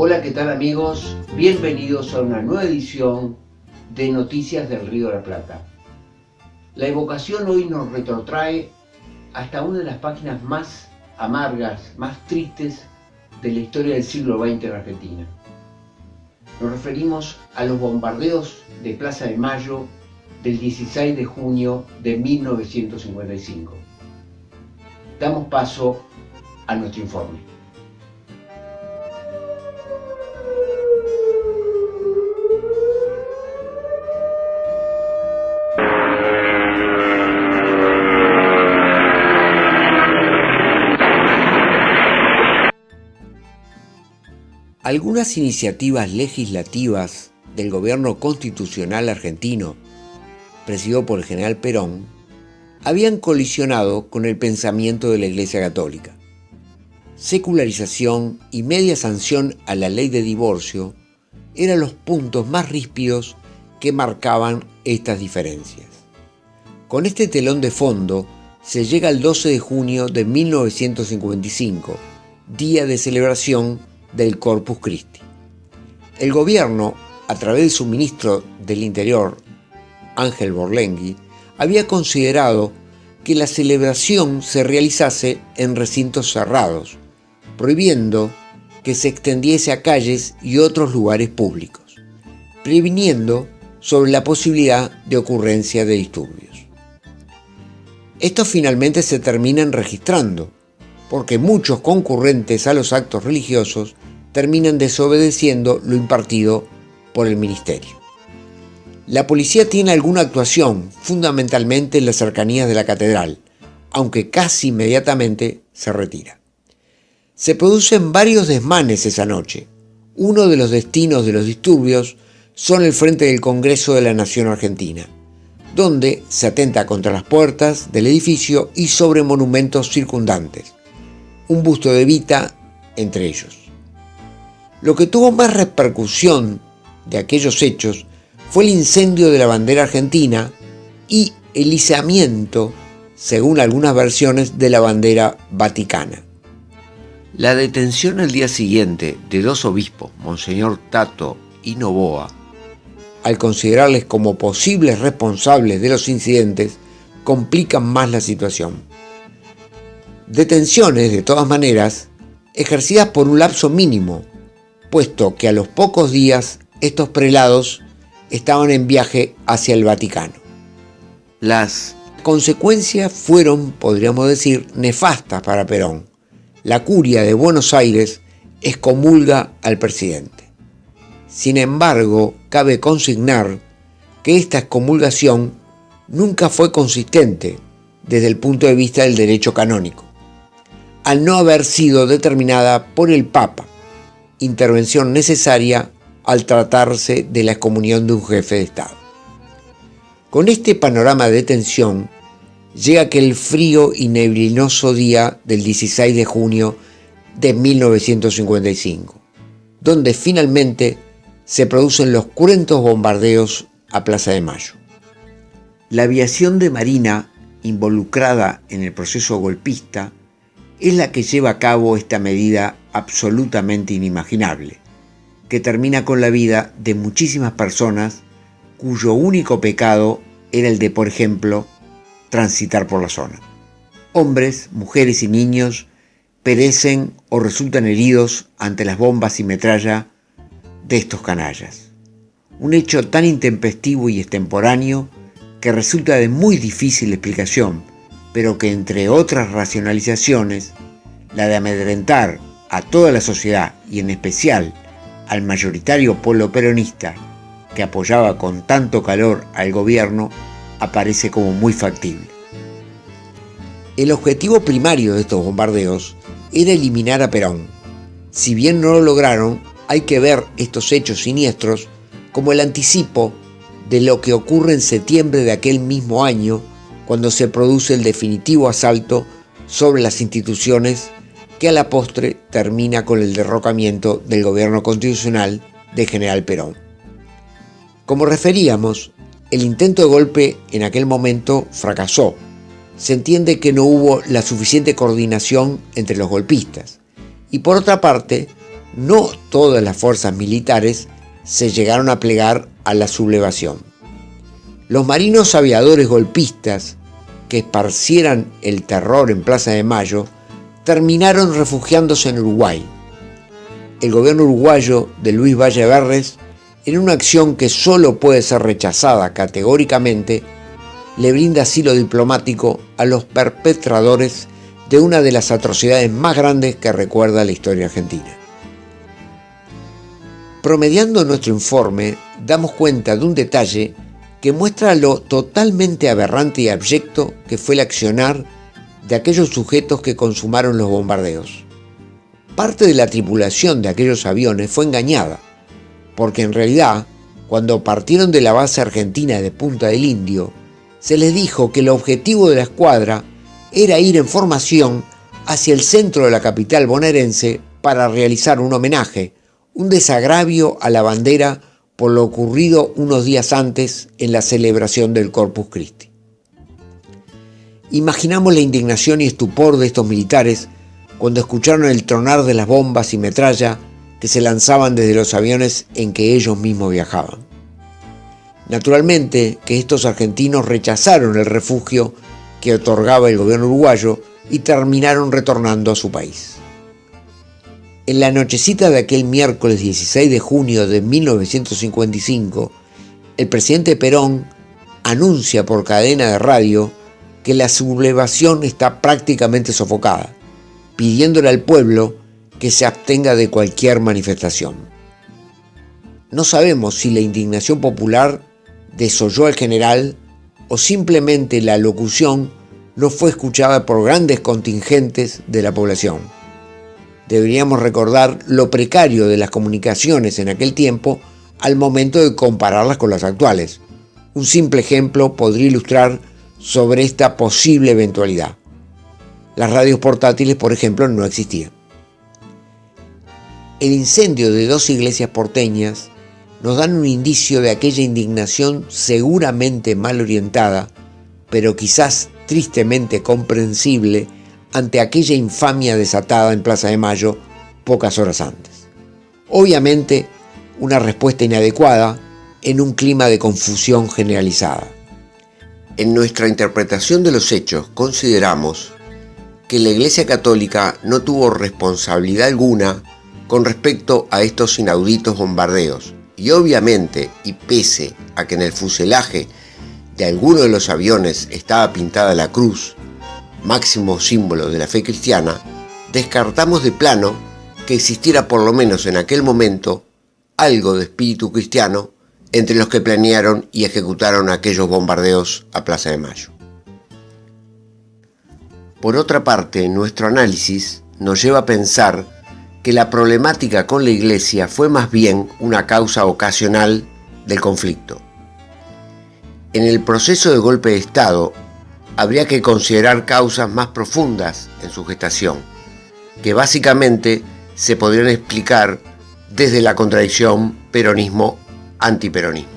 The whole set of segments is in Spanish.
Hola, ¿qué tal amigos? Bienvenidos a una nueva edición de Noticias del Río de la Plata. La evocación hoy nos retrotrae hasta una de las páginas más amargas, más tristes de la historia del siglo XX en Argentina. Nos referimos a los bombardeos de Plaza de Mayo del 16 de junio de 1955. Damos paso a nuestro informe. Algunas iniciativas legislativas del gobierno constitucional argentino, presidido por el general Perón, habían colisionado con el pensamiento de la Iglesia Católica. Secularización y media sanción a la ley de divorcio eran los puntos más ríspidos que marcaban estas diferencias. Con este telón de fondo se llega al 12 de junio de 1955, día de celebración del Corpus Christi. El gobierno, a través de su ministro del Interior, Ángel Borlenghi, había considerado que la celebración se realizase en recintos cerrados, prohibiendo que se extendiese a calles y otros lugares públicos, previniendo sobre la posibilidad de ocurrencia de disturbios. Estos finalmente se terminan registrando, porque muchos concurrentes a los actos religiosos terminan desobedeciendo lo impartido por el ministerio. La policía tiene alguna actuación, fundamentalmente en las cercanías de la catedral, aunque casi inmediatamente se retira. Se producen varios desmanes esa noche. Uno de los destinos de los disturbios son el frente del Congreso de la Nación Argentina, donde se atenta contra las puertas del edificio y sobre monumentos circundantes, un busto de Evita entre ellos. Lo que tuvo más repercusión de aquellos hechos fue el incendio de la bandera argentina y el izamiento, según algunas versiones, de la bandera vaticana. La detención el día siguiente de dos obispos, Monseñor Tato y Noboa, al considerarles como posibles responsables de los incidentes, complican más la situación. Detenciones, de todas maneras, ejercidas por un lapso mínimo, puesto que a los pocos días estos prelados estaban en viaje hacia el Vaticano. Las consecuencias fueron, podríamos decir, nefastas para Perón. La curia de Buenos Aires excomulga al presidente. Sin embargo, cabe consignar que esta excomulgación nunca fue consistente desde el punto de vista del derecho canónico, al no haber sido determinada por el Papa, intervención necesaria al tratarse de la excomunión de un jefe de Estado. Con este panorama de tensión, llega aquel frío y neblinoso día del 16 de junio de 1955, donde finalmente se producen los cruentos bombardeos a Plaza de Mayo. La aviación de Marina, involucrada en el proceso golpista, es la que lleva a cabo esta medida absolutamente inimaginable, que termina con la vida de muchísimas personas cuyo único pecado era el de, por ejemplo, transitar por la zona. Hombres, mujeres y niños perecen o resultan heridos ante las bombas y metralla de estos canallas. Un hecho tan intempestivo y extemporáneo que resulta de muy difícil explicación, pero que, entre otras racionalizaciones, la de amedrentar a toda la sociedad y en especial al mayoritario pueblo peronista que apoyaba con tanto calor al gobierno, aparece como muy factible. El objetivo primario de estos bombardeos era eliminar a Perón. Si bien no lo lograron, hay que ver estos hechos siniestros como el anticipo de lo que ocurre en septiembre de aquel mismo año, cuando se produce el definitivo asalto sobre las instituciones que a la postre termina con el derrocamiento del gobierno constitucional del general Perón. Como referíamos, el intento de golpe en aquel momento fracasó. Se entiende que no hubo la suficiente coordinación entre los golpistas. Y por otra parte, no todas las fuerzas militares se llegaron a plegar a la sublevación. Los marinos aviadores golpistas que esparcieran el terror en Plaza de Mayo terminaron refugiándose en Uruguay. El gobierno uruguayo de Luis Valle Verres, en una acción que solo puede ser rechazada categóricamente, le brinda asilo diplomático a los perpetradores de una de las atrocidades más grandes que recuerda la historia argentina. Promediando nuestro informe, damos cuenta de un detalle que muestra lo totalmente aberrante y abyecto que fue el accionar de aquellos sujetos que consumaron los bombardeos. Parte de la tripulación de aquellos aviones fue engañada, porque en realidad, cuando partieron de la base argentina de Punta del Indio, se les dijo que el objetivo de la escuadra era ir en formación hacia el centro de la capital bonaerense para realizar un homenaje, un desagravio a la bandera por lo ocurrido unos días antes en la celebración del Corpus Christi. Imaginamos la indignación y estupor de estos militares cuando escucharon el tronar de las bombas y metralla que se lanzaban desde los aviones en que ellos mismos viajaban. Naturalmente que estos argentinos rechazaron el refugio que otorgaba el gobierno uruguayo y terminaron retornando a su país. En la nochecita de aquel miércoles 16 de junio de 1955, el presidente Perón anuncia por cadena de radio que la sublevación está prácticamente sofocada, pidiéndole al pueblo que se abstenga de cualquier manifestación. No sabemos si la indignación popular desoyó al general o simplemente la locución no fue escuchada por grandes contingentes de la población. Deberíamos recordar lo precario de las comunicaciones en aquel tiempo al momento de compararlas con las actuales. Un simple ejemplo podría ilustrar sobre esta posible eventualidad. Las radios portátiles, por ejemplo, no existían. El incendio de 2 iglesias porteñas nos dan un indicio de aquella indignación seguramente mal orientada, pero quizás tristemente comprensible ante aquella infamia desatada en Plaza de Mayo pocas horas antes. Obviamente, una respuesta inadecuada en un clima de confusión generalizada. En nuestra interpretación de los hechos consideramos que la Iglesia Católica no tuvo responsabilidad alguna con respecto a estos inauditos bombardeos y obviamente, y pese a que en el fuselaje de alguno de los aviones estaba pintada la cruz, máximo símbolo de la fe cristiana, descartamos de plano que existiera por lo menos en aquel momento algo de espíritu cristiano entre los que planearon y ejecutaron aquellos bombardeos a Plaza de Mayo. Por otra parte, nuestro análisis nos lleva a pensar que la problemática con la Iglesia fue más bien una causa ocasional del conflicto. En el proceso de golpe de Estado, habría que considerar causas más profundas en su gestación, que básicamente se podrían explicar desde la contradicción peronismo-antiperonismo.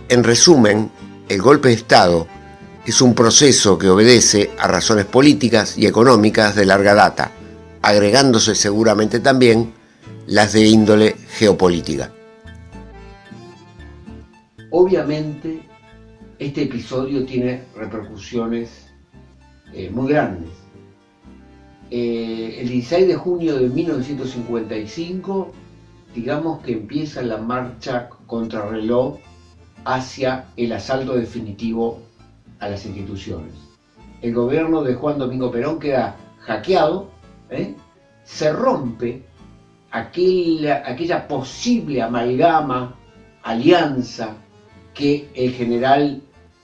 En resumen, el golpe de Estado es un proceso que obedece a razones políticas y económicas de larga data, agregándose seguramente también las de índole geopolítica. Obviamente, este episodio tiene repercusiones muy grandes. El 16 de junio de 1955, digamos que empieza la marcha contrarreloj hacia el asalto definitivo a las instituciones. El gobierno de Juan Domingo Perón queda hackeado, se rompe aquella posible amalgama, alianza que el general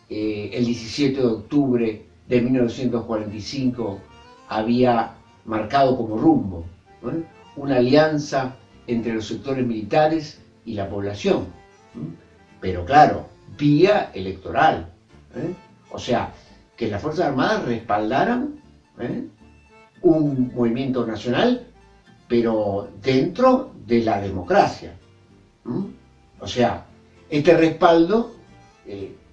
el 17 de octubre de 1945 había marcado como rumbo, una alianza entre los sectores militares y la población, pero claro, vía electoral, o sea, que las Fuerzas Armadas respaldaran un movimiento nacional, pero dentro de la democracia. O sea, este respaldo,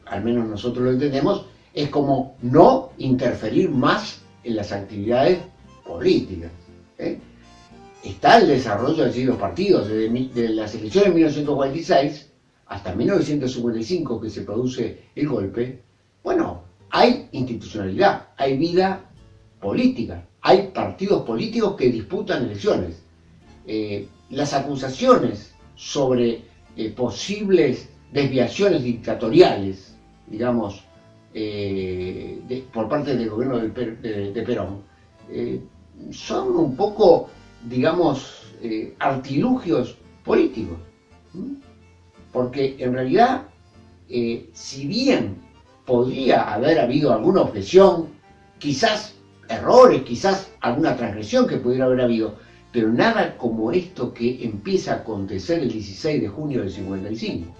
al menos nosotros lo entendemos, es como no interferir más en las actividades políticas. está el desarrollo de los partidos, de las elecciones de 1946 hasta 1955, que se produce el golpe. Bueno, hay institucionalidad, hay vida política, hay partidos políticos que disputan elecciones. Las acusaciones sobre posibles desviaciones dictatoriales, digamos, por parte del gobierno de Perón, son un poco, digamos, artilugios políticos. Porque en realidad, si bien podría haber habido alguna objeción, quizás errores, quizás alguna transgresión que pudiera haber habido, pero nada como esto que empieza a acontecer el 16 de junio del 55.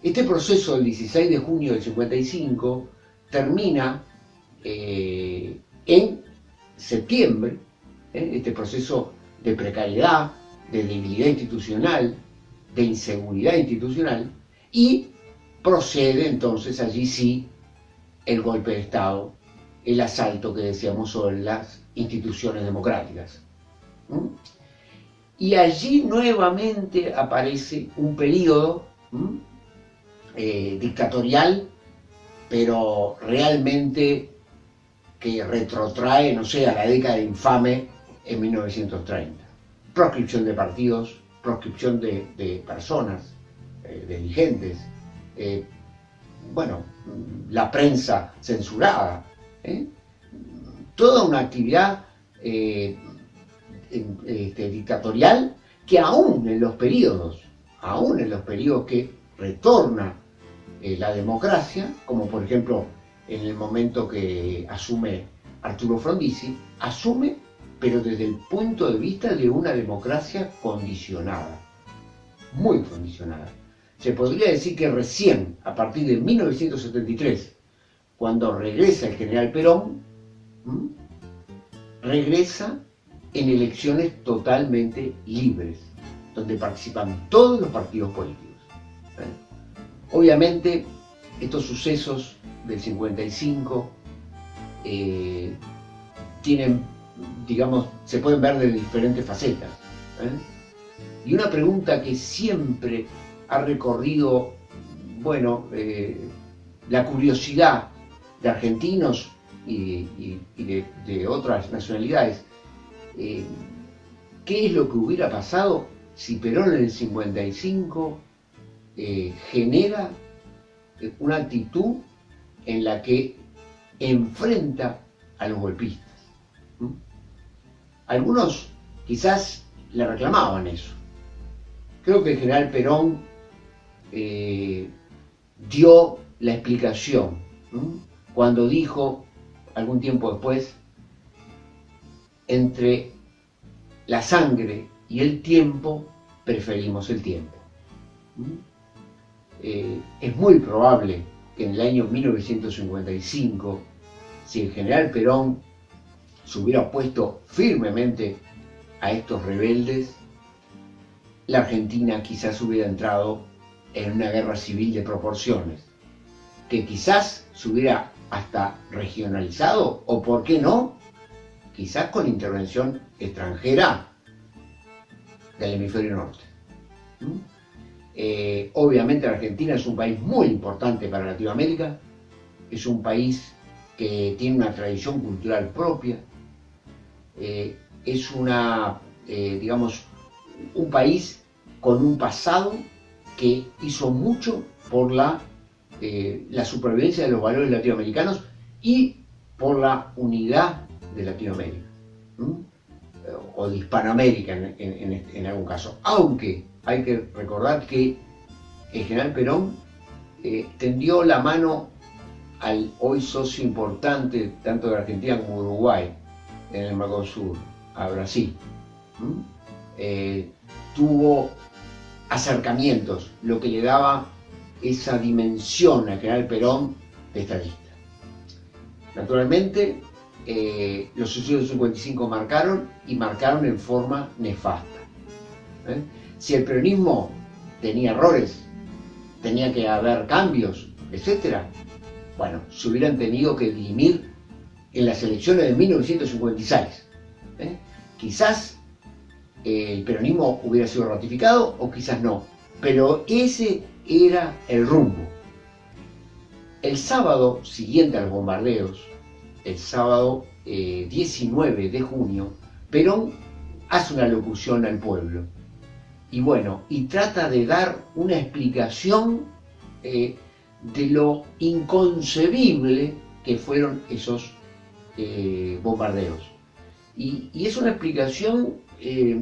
Este proceso del 16 de junio del 55 termina en septiembre, este proceso de precariedad, de debilidad institucional, de inseguridad institucional, y procede entonces allí sí el golpe de Estado, el asalto que decíamos sobre las instituciones democráticas. Y allí nuevamente aparece un periodo dictatorial, pero realmente que retrotrae, no sé, a la década infame en 1930. Proscripción de partidos, proscripción de personas, de dirigentes, bueno, la prensa censurada, toda una actividad dictatorial que aún en los periodos que retorna la democracia, como por ejemplo en el momento que asume Arturo Frondizi, asume, pero desde el punto de vista de una democracia condicionada, muy condicionada. Se podría decir que recién, a partir de 1973, cuando regresa el general Perón, regresa en elecciones totalmente libres, donde participan todos los partidos políticos. Obviamente, estos sucesos del 55 tienen, digamos, se pueden ver de diferentes facetas. Y una pregunta que siempre ha recorrido, bueno, la curiosidad de argentinos y de otras nacionalidades, ¿qué es lo que hubiera pasado si Perón en el 55 genera una actitud en la que enfrenta a los golpistas? Algunos quizás le reclamaban eso. Creo que el general Perón dio la explicación cuando dijo, algún tiempo después, entre la sangre y el tiempo, preferimos el tiempo. Es muy probable que en el año 1955, si el general Perón se hubiera opuesto firmemente a estos rebeldes, la Argentina quizás hubiera entrado en una guerra civil de proporciones, que quizás se hubiera hasta regionalizado, o por qué no, quizás con intervención extranjera del hemisferio norte. Obviamente la Argentina es un país muy importante para Latinoamérica, es un país que tiene una tradición cultural propia, es digamos, un país con un pasado que hizo mucho por la supervivencia de los valores latinoamericanos y por la unidad de Latinoamérica, o de Hispanoamérica en algún caso. Aunque hay que recordar que el general Perón tendió la mano al hoy socio importante tanto de Argentina como de Uruguay en el Mercosur, a Brasil. Tuvo acercamientos, lo que le daba esa dimensión al general Perón de estadista. Naturalmente, los sucesos del 55 marcaron en forma nefasta. Si el peronismo tenía errores, tenía que haber cambios, etc., bueno, se hubieran tenido que dirimir en las elecciones de 1956. Quizás el peronismo hubiera sido ratificado o quizás no, pero ese era el rumbo. El sábado siguiente a los bombardeos, el sábado 19 de junio, Perón hace una locución al pueblo y trata de dar una explicación de lo inconcebible que fueron esos bombardeos. Y es una explicación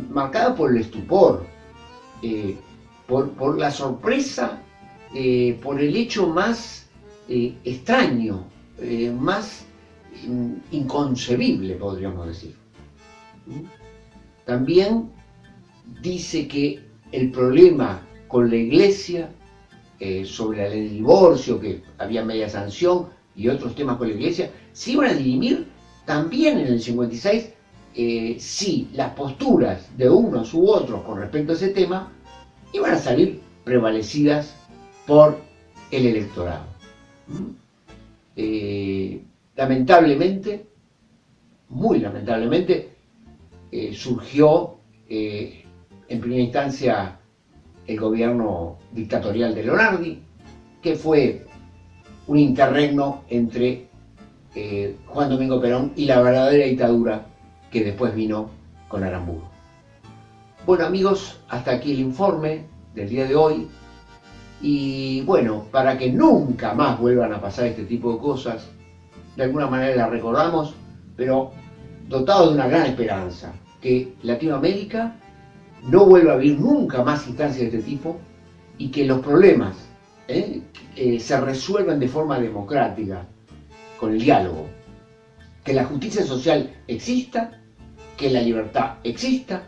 marcada por el estupor, por la sorpresa, por el hecho más extraño, más inconcebible, podríamos decir. También dice que el problema con la Iglesia, sobre la ley del divorcio, que había media sanción y otros temas con la Iglesia, se iban a dirimir también en el 56 si las posturas de unos u otros con respecto a ese tema iban a salir prevalecidas por el electorado. Lamentablemente, muy lamentablemente, surgió en primera instancia el gobierno dictatorial de Leonardi, que fue un interregno entre Juan Domingo Perón y la verdadera dictadura que después vino con Aramburu. Bueno amigos, hasta aquí el informe del día de hoy. Y bueno, para que nunca más vuelvan a pasar este tipo de cosas, de alguna manera las recordamos, pero dotados de una gran esperanza, que Latinoamérica no vuelva a vivir nunca más instancias de este tipo y que los problemas se resuelvan de forma democrática, con el diálogo, que la justicia social exista, que la libertad exista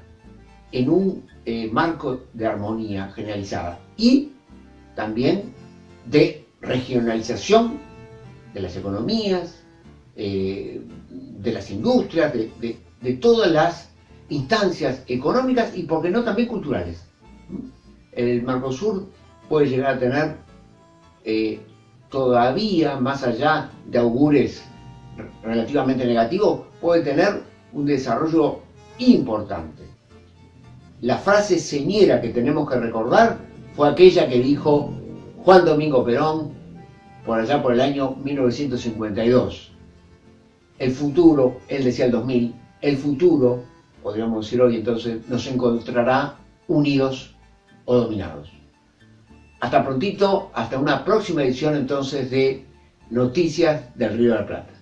en un marco de armonía generalizada y también de regionalización de las economías, de las industrias, de todas las instancias económicas y, por qué no, también culturales. El Mercosur puede llegar a tener todavía, más allá de augures relativamente negativos, puede tener un desarrollo importante. La frase señera que tenemos que recordar fue aquella que dijo Juan Domingo Perón por allá por el año 1952. El futuro, él decía el 2000, el futuro, podríamos decir hoy entonces, nos encontrará unidos o dominados. Hasta prontito, hasta una próxima edición entonces de Noticias del Río de la Plata.